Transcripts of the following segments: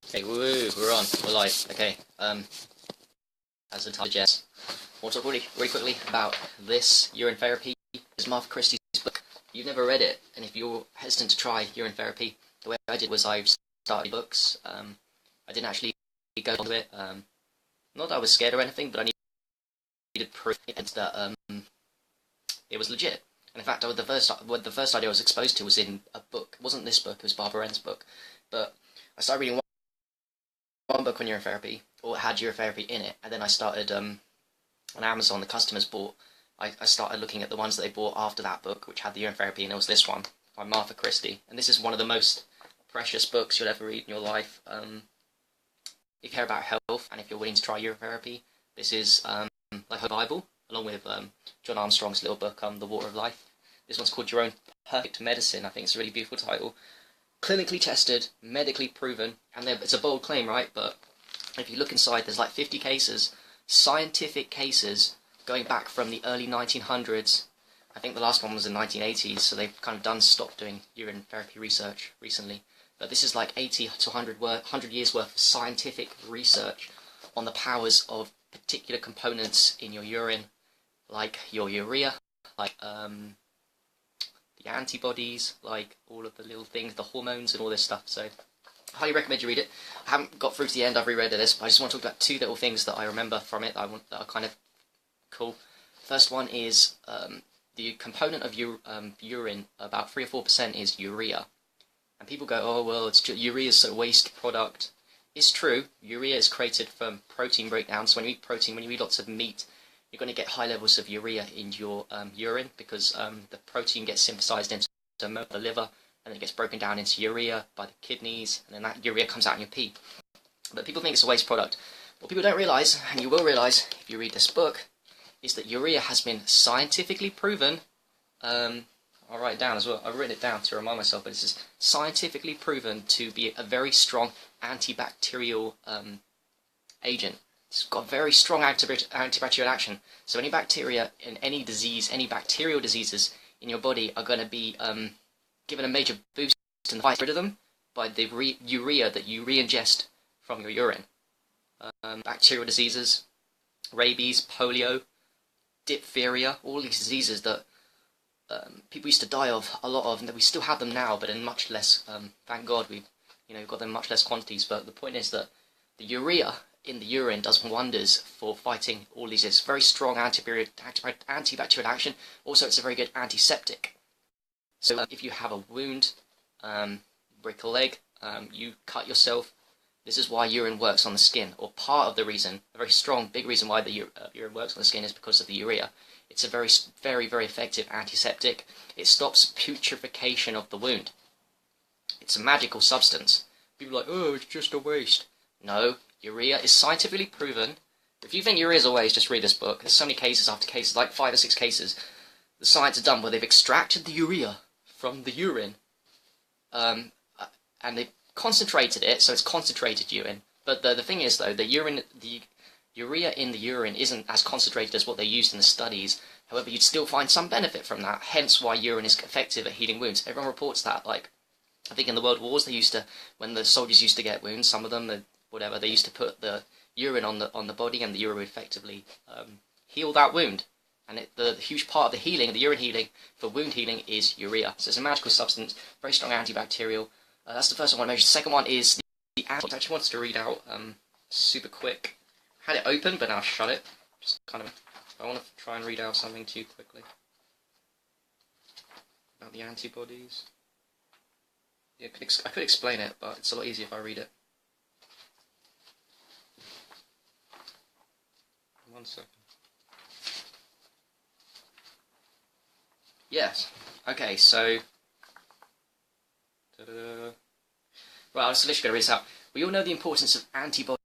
Okay, woo, we're on. We're live. Okay. As the title suggests, I want to talk really quickly about this urine therapy. This is Martha Christie's book. You've never read it, and if you're hesitant to try urine therapy, the way I did was I started books. I didn't actually go into it. Not that I was scared or anything, but I needed proof that it was legit. And in fact, the first idea I was exposed to was in a book. It wasn't this book; it was Barbara Wren's book. But I started reading one book on urine therapy, or it had urine therapy in it, and then I started on Amazon. The customers bought. I started looking at the ones that they bought after that book, which had the urine therapy, and it was this one by Martha Christie. And this is one of the most precious books you'll ever read in your life. If you care about health and if you're willing to try urine therapy, this is like a Bible, along with John Armstrong's little book, The Water of Life. This one's called Your Own Perfect Medicine. I think it's a really beautiful title. Clinically tested, medically proven, and it's a bold claim, right? But if you look inside, there's like 50 cases, scientific cases, going back from the early 1900s. I think the last one was in the 1980s, so they've kind of stopped doing urine therapy research recently. But this is like 80 to 100 years worth of scientific research on the powers of particular components in your urine, like your urea, like the antibodies, like all of the little things, the hormones and all this stuff. So I highly recommend you read it. I haven't got through to the end, I've reread this, but I just want to talk about two little things that I remember from it that are kind of cool. First one is the component of urine, about 3 or 4% is urea. And people go, oh, well, urea is a waste product. It's true, urea is created from protein breakdown. So when you eat protein, when you eat lots of meat, you're going to get high levels of urea in your urine, because the protein gets synthesized into the liver, and then it gets broken down into urea by the kidneys, and then that urea comes out in your pee. But people think it's a waste product. What people don't realize, and you will realize if you read this book, is that urea has been scientifically proven. I'll write it down as well. I've written it down to remind myself, but this is scientifically proven to be a very strong antibacterial agent. It's got very strong antibacterial action. So any bacteria in any disease, any bacterial diseases in your body are going to be given a major boost in the fight rid of them by the urea that you re-ingest from your urine. Bacterial diseases, rabies, polio, diphtheria, all these diseases that people used to die of, a lot of, and that we still have them now, but in much less. Thank God we've got them in much less quantities. But the point is that the urea in the urine does wonders for fighting all these. It's very strong antibacterial action. Also, it's a very good antiseptic. So if you have a wound, break a leg, you cut yourself, this is why urine works on the skin, or part of the reason, a very strong, big reason why the urine works on the skin is because of the urea. It's a very effective antiseptic. It stops putrefaction of the wound. It's a magical substance. People are like, oh, it's just a waste. No, urea is scientifically proven. If you think urea is a waste, just read this book. There's so many cases after cases, like 5 or 6 cases. The science is done where they've extracted the urea from the urine, and they've concentrated it, so it's concentrated urine. But the thing is, though, the urea in the urine isn't as concentrated as what they used in the studies. However, you'd still find some benefit from that, hence why urine is effective at healing wounds. Everyone reports that. Like, I think in the World Wars, when the soldiers used to get wounds, some of them, they used to put the urine on the body, and the urine would effectively heal that wound. And the huge part of the healing, the urine healing, for wound healing is urea. So it's a magical substance, very strong antibacterial. That's the first one I want to mention. The second one is the antibody. I actually wanted to read out super quick. I had it open, but now I've shut it. Just kind of, I want to try and read out something too quickly about the antibodies. Yeah, I could explain it, but it's a lot easier if I read it. 1 second. Yes. Okay, so right, I'm just literally going to read this out. We all know the importance of antibodies.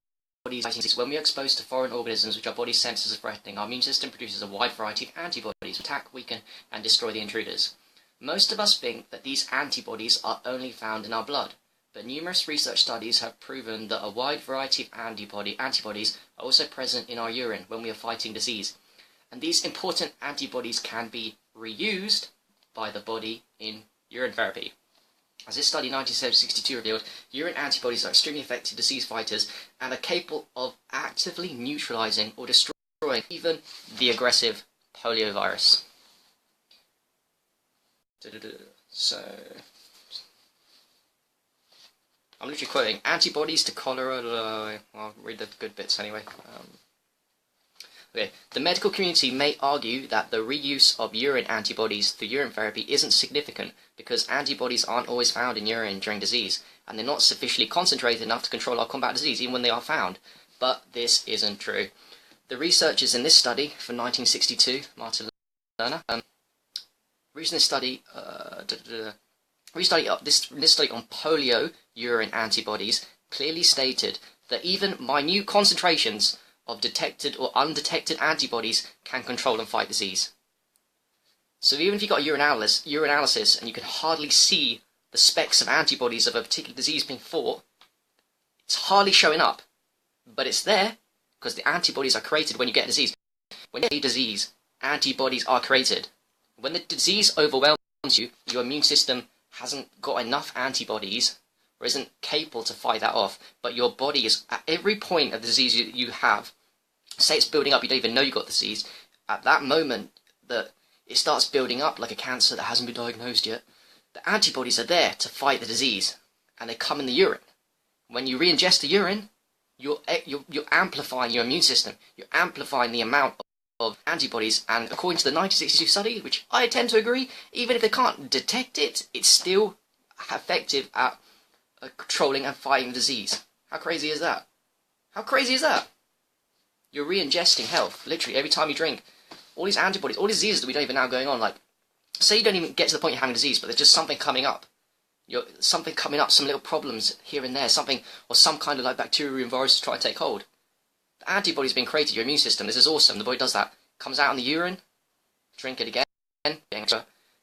When we are exposed to foreign organisms which our body senses as threatening, our immune system produces a wide variety of antibodies to attack, weaken, and destroy the intruders. Most of us think that these antibodies are only found in our blood, but numerous research studies have proven that a wide variety of antibodies are also present in our urine when we are fighting disease. And these important antibodies can be reused by the body in urine therapy. As this study in 1962 revealed, urine antibodies are extremely effective disease fighters and are capable of actively neutralizing or destroying even the aggressive poliovirus. So, I'm literally quoting, antibodies to cholera, I'll read the good bits anyway. Okay. The medical community may argue that the reuse of urine antibodies through urine therapy isn't significant because antibodies aren't always found in urine during disease, and they're not sufficiently concentrated enough to control or combat disease even when they are found. But this isn't true. The researchers in this study from 1962, Martin Lerner, recently study this study on polio urine antibodies clearly stated that even minute concentrations of detected or undetected antibodies can control and fight disease. So even if you've got a urinalysis and you can hardly see the specks of antibodies of a particular disease being fought, it's hardly showing up. But it's there because the antibodies are created when you get a disease. When you get a disease, antibodies are created. When the disease overwhelms you, your immune system hasn't got enough antibodies or isn't capable to fight that off, but your body is, at every point of the disease you have, say it's building up, you don't even know you've got the disease, at that moment that it starts building up like a cancer that hasn't been diagnosed yet, the antibodies are there to fight the disease, and they come in the urine. When you re-ingest the urine, you're amplifying your immune system, you're amplifying the amount of antibodies, and according to the 1962 study, which I tend to agree, even if they can't detect it, it's still effective at controlling and fighting the disease. How crazy is that? How crazy is that? You're re-ingesting health, literally, every time you drink. All these antibodies, all these diseases that we don't even know going on, like, say you don't even get to the point you're having a disease, but there's just something coming up. Something coming up, some little problems here and there, something, or some kind of like bacteria and virus try to take hold. The antibodies being created, your immune system, this is awesome, the body does that. Comes out in the urine, drink it again,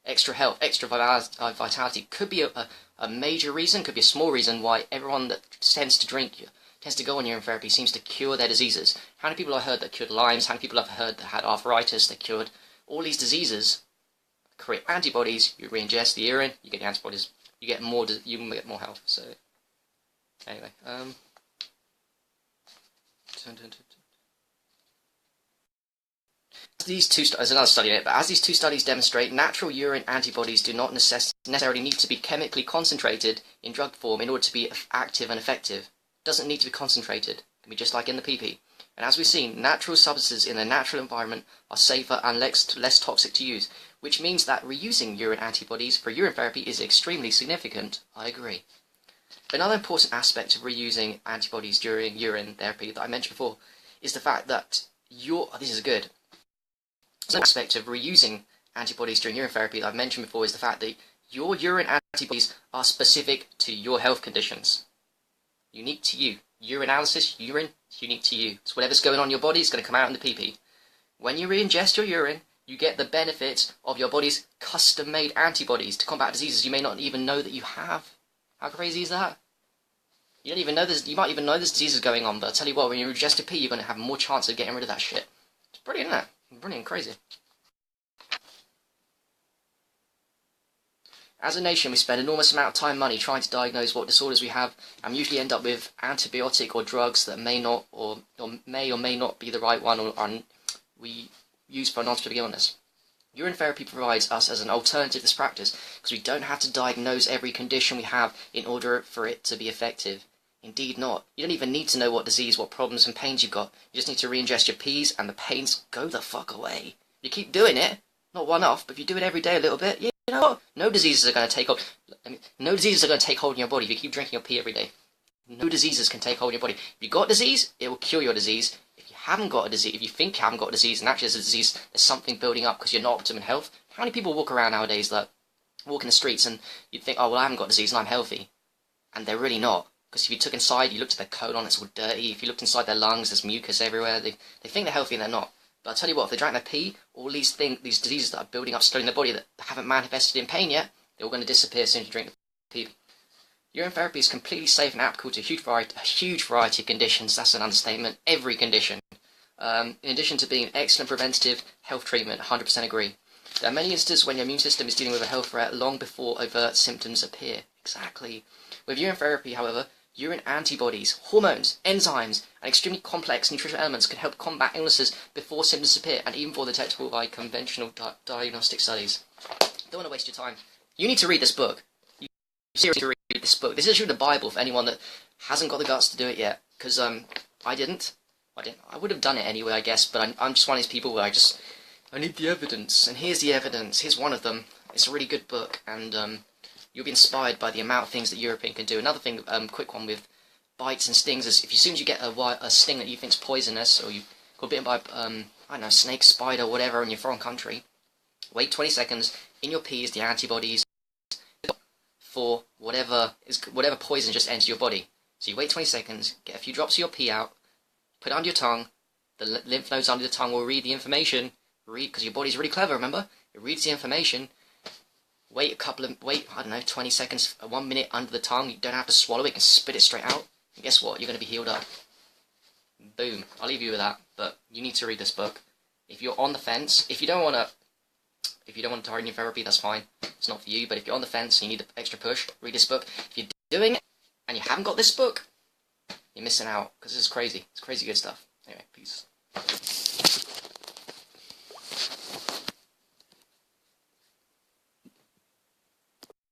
extra health, extra vitality. Could be a major reason, could be a small reason why everyone that tends to go on urine therapy seems to cure their diseases. How many people I've heard that cured Lyme's, how many people I've heard that had arthritis, that cured all these diseases, create antibodies, you re-ingest the urine, you get the antibodies, you get more health. So, anyway, there's another study in it, but as these two studies demonstrate, natural urine antibodies do not necessarily need to be chemically concentrated in drug form in order to be active and effective. It doesn't need to be concentrated. It can be just like in the pee-pee. And as we've seen, natural substances in the natural environment are safer and less toxic to use, which means that reusing urine antibodies for urine therapy is extremely significant. I agree. Another important aspect of reusing antibodies during urine therapy that I mentioned before is the fact that this is good. Another aspect of reusing antibodies during urine therapy that I've mentioned before is the fact that your urine antibodies are specific to your health conditions. Unique to you. Urinalysis, urine, unique to you. So whatever's going on in your body is going to come out in the pee-pee. When you re-ingest your urine, you get the benefit of your body's custom-made antibodies to combat diseases you may not even know that you have. How crazy is that? You don't even know this. You might even know this disease is going on, but I'll tell you what, when you ingest a pee, you're going to have more chance of getting rid of that shit. It's brilliant, isn't it? Brilliant, crazy. As a nation, we spend an enormous amount of time and money trying to diagnose what disorders we have, and usually end up with antibiotic or drugs that may or may not be the right one, or we use for a non-specific illness. Urine therapy provides us as an alternative to this practice because we don't have to diagnose every condition we have in order for it to be effective. Indeed not. You don't even need to know what disease, what problems and pains you've got. You just need to re-ingest your peas and the pains go the fuck away. You keep doing it, not one off, but if you do it every day a little bit, you know what? No diseases are going to take hold. No diseases are going to take hold in your body if you keep drinking your pee every day. No diseases can take hold in your body. If you've got disease, it will cure your disease. If you haven't got a disease, if you think you haven't got a disease, and actually there's a disease, there's something building up because you're not optimum health. How many people walk around nowadays that walk in the streets and you think, oh well, I haven't got a disease and I'm healthy, and they're really not. Because if you took inside, you looked at their colon, it's all dirty. If you looked inside their lungs, there's mucus everywhere. They think they're healthy and they're not. But I'll tell you what, if they drank their pee, all these diseases that are building up slowly in their body that haven't manifested in pain yet, they're all going to disappear as soon as you drink the pee. Urine therapy is completely safe and applicable to a huge variety of conditions. That's an understatement. Every condition. In addition to being an excellent preventative health treatment, 100% agree. There are many instances when your immune system is dealing with a health threat long before overt symptoms appear. Exactly. With urine therapy, however, urine antibodies, hormones, enzymes, and extremely complex nutritional elements can help combat illnesses before symptoms appear and even before detectable by conventional diagnostic studies. Don't want to waste your time. You need to read this book. You seriously need to read this book. This is the Bible for anyone that hasn't got the guts to do it yet. Because I didn't. I would have done it anyway, I guess. But I'm just one of these people where I need the evidence. And here's the evidence. Here's one of them. It's a really good book, and you'll be inspired by the amount of things that Urine can do. Another thing, quick one with bites and stings is if as soon as you get a sting that you think's poisonous, or you got bitten by I don't know, snake, spider, whatever in your foreign country, wait 20 seconds. In your pee is the antibodies for whatever poison just enters your body. So you wait 20 seconds, get a few drops of your pee out, put it under your tongue. The lymph nodes under the tongue will read the information. Because your body's really clever. Remember, it reads the information. Wait, I don't know, 20 seconds, 1 minute under the tongue. You don't have to swallow it, you can spit it straight out. And guess what? You're going to be healed up. Boom. I'll leave you with that, but you need to read this book. If you're on the fence, if you don't want to target your therapy, that's fine. It's not for you, but if you're on the fence and you need the extra push, read this book. If you're doing it and you haven't got this book, you're missing out, because this is crazy. It's crazy good stuff. Anyway, peace.